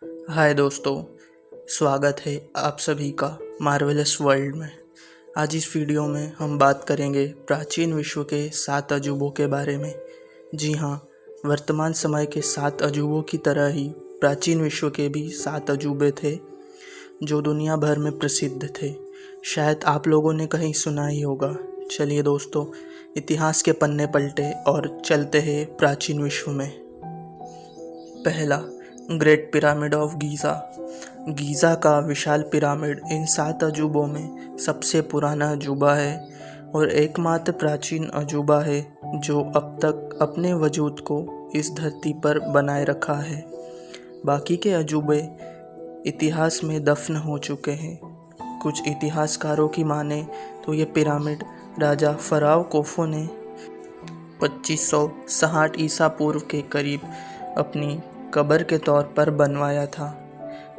हाय दोस्तों, स्वागत है आप सभी का मार्वेलस वर्ल्ड में। आज इस वीडियो में हम बात करेंगे प्राचीन विश्व के 7 अजूबों के बारे में। जी हाँ, वर्तमान समय के 7 अजूबों की तरह ही प्राचीन विश्व के भी 7 अजूबे थे जो दुनिया भर में प्रसिद्ध थे। शायद आप लोगों ने कहीं सुना ही होगा। चलिए दोस्तों, इतिहास के पन्ने पलटे और चलते हैं प्राचीन विश्व में। पहला, great pyramid of Giza. Giza का विशाल पिरामिड इन 7 अजूबों में सबसे पुराना अजूबा है और एकमात्र प्राचीन अजूबा है जो अब तक अपने वजूद को इस धरती पर बनाए रखा है। बाकी के अजूबे इतिहास में दफन हो चुके हैं। कुछ इतिहासकारों की माने तो ये पिरामिड राजा फराव कोफो ने 2560 ईसा पूर्व के करीब अपनी कब्र के तौर पर बनवाया था।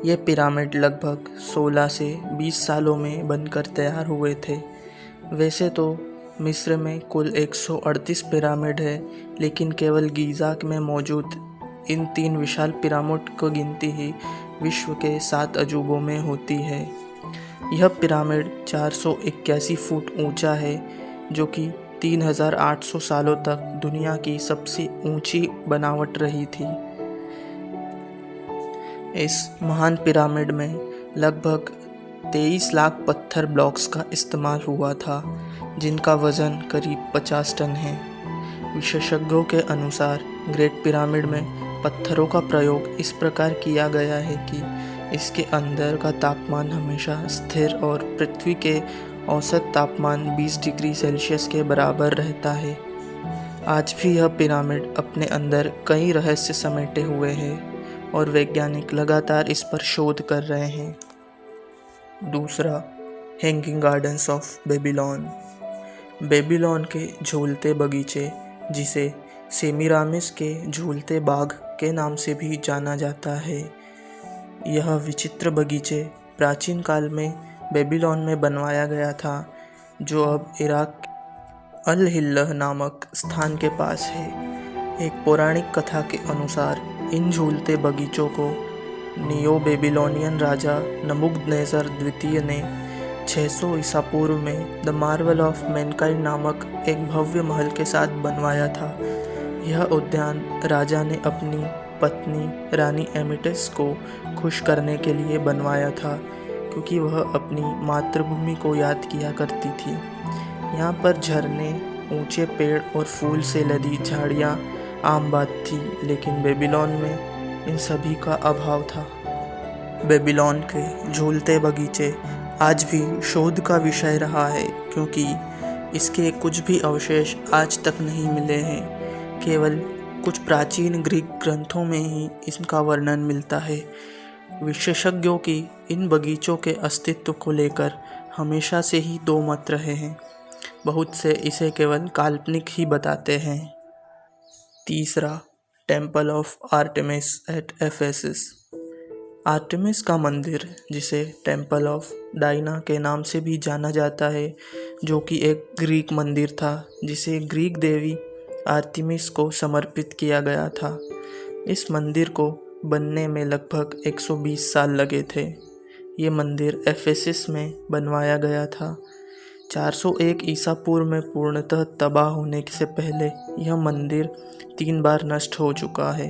ये पिरामिड लगभग 16 से 20 सालों में बनकर तैयार हुए थे। वैसे तो मिस्र में कुल 138 पिरामिड है, लेकिन केवल गीज़ा में मौजूद इन 3 विशाल पिरामिड को गिनती ही विश्व के 7 अजूबों में होती है। यह पिरामिड 481 फुट ऊंचा है, जो कि 3800 सालों तक दुनिया की सबसे ऊंची बनावट रही थी। इस महान पिरामिड में लगभग 23 लाख पत्थर ब्लॉक्स का इस्तेमाल हुआ था, जिनका वज़न करीब 50 टन है। विशेषज्ञों के अनुसार ग्रेट पिरामिड में पत्थरों का प्रयोग इस प्रकार किया गया है कि इसके अंदर का तापमान हमेशा स्थिर और पृथ्वी के औसत तापमान 20 डिग्री सेल्सियस के बराबर रहता है। आज भी यह पिरामिड अपने अंदर कई रहस्य समेटे हुए है और वैज्ञानिक लगातार इस पर शोध कर रहे हैं। दूसरा, hanging gardens of Babylon. Babylon के झूलते बगीचे, जिसे सेमीरामिस के झूलते बाग के नाम से भी जाना जाता है, यह विचित्र बगीचे प्राचीन काल में बेबीलोन में बनवाया गया था, जो अब इराक अल हिल्लह नामक स्थान के पास है। एक पौराणिक कथा के अनुसार इन झूलते बगीचों को नियो बेबीलोनियन राजा नबूकदनेस्सर द्वितीय ने 600 ईसा पूर्व में द मार्वल ऑफ मैनकाइंड नामक एक भव्य महल के साथ बनवाया था। यह उद्यान राजा ने अपनी पत्नी रानी एमिटिस को खुश करने के लिए बनवाया था, क्योंकि वह अपनी मातृभूमि को याद किया करती थी। यहाँ पर झरने, ऊंचे पेड़ और फूल से लदी झाड़ियाँ आम बात थी, लेकिन बेबीलोन में इन सभी का अभाव था। बेबीलोन के झूलते बगीचे आज भी शोध का विषय रहा है, क्योंकि इसके कुछ भी अवशेष आज तक नहीं मिले हैं। केवल कुछ प्राचीन ग्रीक ग्रंथों में ही इसका वर्णन मिलता है। विशेषज्ञों की इन बगीचों के अस्तित्व को लेकर हमेशा से ही 2 मत रहे हैं। बहुत से इसे केवल काल्पनिक ही बताते हैं। तीसरा, temple of Artemis at Ephesus. Artemis का मंदिर, जिसे टेम्पल ऑफ डायना के नाम से भी जाना जाता है, जो कि एक ग्रीक मंदिर था जिसे ग्रीक देवी आर्टेमिस को समर्पित किया गया था। इस मंदिर को बनने में लगभग 120 साल लगे थे। ये मंदिर एफेसस में बनवाया गया था। 401 ईसा पूर्व में पूर्णतः तबाह होने से पहले यह मंदिर 3 बार नष्ट हो चुका है।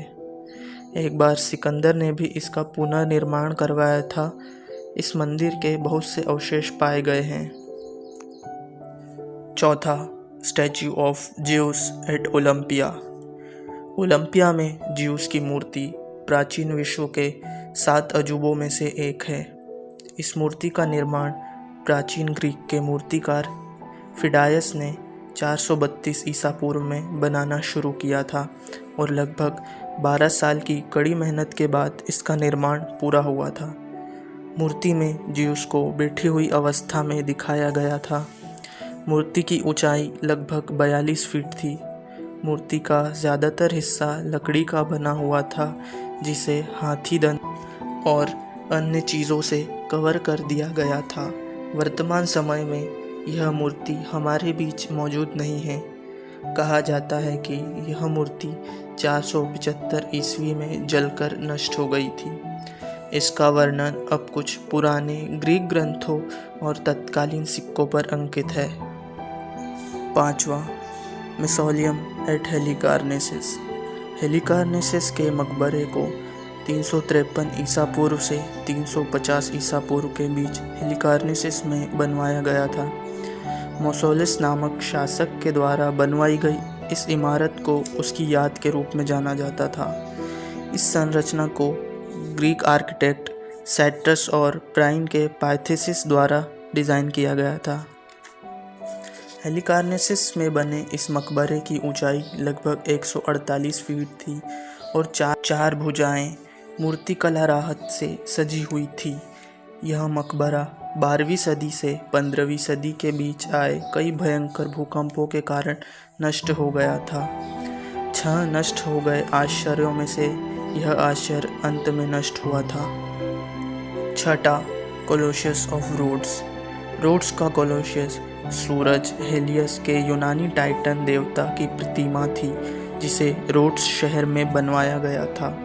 एक बार सिकंदर ने भी इसका पुनर्निर्माण करवाया था। इस मंदिर के बहुत से अवशेष पाए गए हैं। चौथा, statue of Zeus at Olympia. Olympia में ज़्यूस की मूर्ति प्राचीन विश्व के 7 अजूबों में से एक है। इस मूर्ति का निर्माण प्राचीन ग्रीक के मूर्तिकार फिडायस ने 432 ईसा पूर्व में बनाना शुरू किया था और लगभग 12 साल की कड़ी मेहनत के बाद इसका निर्माण पूरा हुआ था। मूर्ति में ज़्यूस को बैठी हुई अवस्था में दिखाया गया था। मूर्ति की ऊंचाई लगभग 42 फीट थी। मूर्ति का ज़्यादातर हिस्सा लकड़ी का बना हुआ था, जिसे हाथी दंत और अन्य चीज़ों से कवर कर दिया गया था। वर्तमान समय में यह मूर्ति हमारे बीच मौजूद नहीं है। कहा जाता है कि यह मूर्ति 475 ईस्वी में जलकर नष्ट हो गई थी। इसका वर्णन अब कुछ पुराने ग्रीक ग्रंथों और तत्कालीन सिक्कों पर अंकित है। 5वां, मिसोलियम एट हेलिकार्नेसिस। हेलिकार्नेसिस के मकबरे को 353 ईसा पूर्व से 350 ईसा पूर्व के बीच हेलिकार्नेसिस में बनवाया गया था। मोसोलिस नामक शासक के द्वारा बनवाई गई इस इमारत को उसकी याद के रूप में जाना जाता था। इस संरचना को ग्रीक आर्किटेक्ट सैट्रस और प्राइन के पाइथेसिस द्वारा डिज़ाइन किया गया था। हेलिकार्नेसिस में बने इस मकबरे की ऊंचाई लगभग 148 फीट थी और चार भुजाएं मूर्तिकला राहत से सजी हुई थी। यह मकबरा 12वीं सदी से 15वीं सदी के बीच आए कई भयंकर भूकंपों के कारण नष्ट हो गया था। 6 नष्ट हो गए आश्चर्यों में से यह आश्चर्य अंत में नष्ट हुआ था। 6, कोलोसियस ऑफ रोड्स। रोड्स का कोलोसियस सूरज हेलियस के यूनानी टाइटन देवता की प्रतिमा थी, जिसे रोड्स शहर में बनवाया गया था।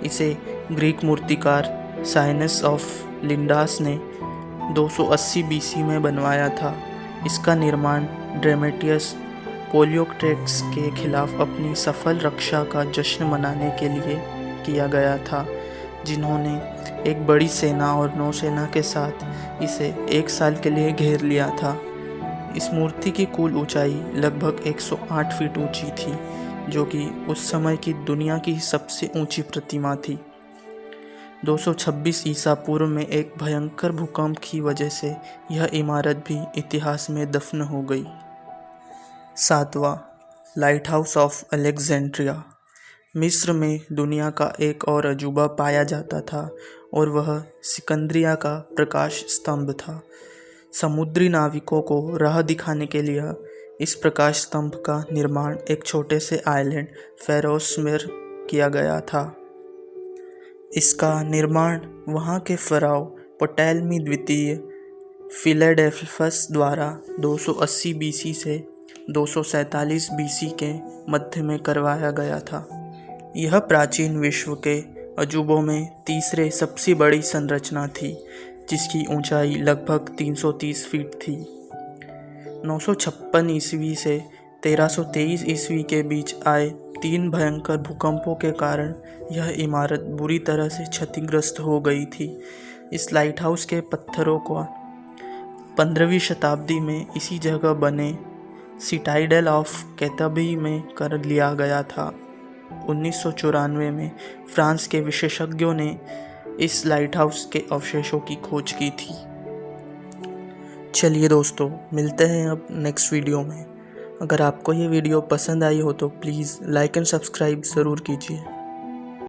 इसे ग्रीक मूर्तिकार साइनस ऑफ लिंडास ने 280 बीसी में बनवाया था। इसका निर्माण ड्रेमेटियस पोलियोक्ट्रेट्स के खिलाफ अपनी सफल रक्षा का जश्न मनाने के लिए किया गया था, जिन्होंने एक बड़ी सेना और नौसेना के साथ इसे 1 साल के लिए घेर लिया था। इस मूर्ति की कुल ऊंचाई लगभग 108 फीट ऊंची थी, जो कि उस समय की दुनिया की सबसे ऊंची प्रतिमा थी। 226 ईसा पूर्व में एक भयंकर भूकंप की वजह से यह इमारत भी इतिहास में दफन हो गई। 7वां, लाइट हाउस ऑफ अलेक्जेंड्रिया। मिस्र में दुनिया का एक और अजूबा पाया जाता था और वह सिकंदरिया का प्रकाश स्तंभ था। समुद्री नाविकों को राह दिखाने के लिए इस प्रकाश स्तंभ का निर्माण एक छोटे से आइलैंड फेरोस में किया गया था। इसका निर्माण वहाँ के फ़राओ प्टोलेमी द्वितीय फिलाडेल्फस द्वारा 280 बीसी से 247 बीसी के मध्य में करवाया गया था। यह प्राचीन विश्व के अजूबों में तीसरे सबसे बड़ी संरचना थी, जिसकी ऊंचाई लगभग 330 फीट थी। 956 ईस्वी से 1323 ईस्वी के बीच आए 3 भयंकर भूकंपों के कारण यह इमारत बुरी तरह से क्षतिग्रस्त हो गई थी। इस लाइट हाउस के पत्थरों को 15वीं शताब्दी में इसी जगह बने सिटाइडल ऑफ कैथबी में कर लिया गया था। 1994 में फ्रांस के विशेषज्ञों ने इस लाइट हाउस के अवशेषों की खोज की थी। चलिए दोस्तों, मिलते हैं अब नेक्स्ट वीडियो में। अगर आपको ये वीडियो पसंद आई हो तो प्लीज़ लाइक एंड सब्सक्राइब ज़रूर कीजिए।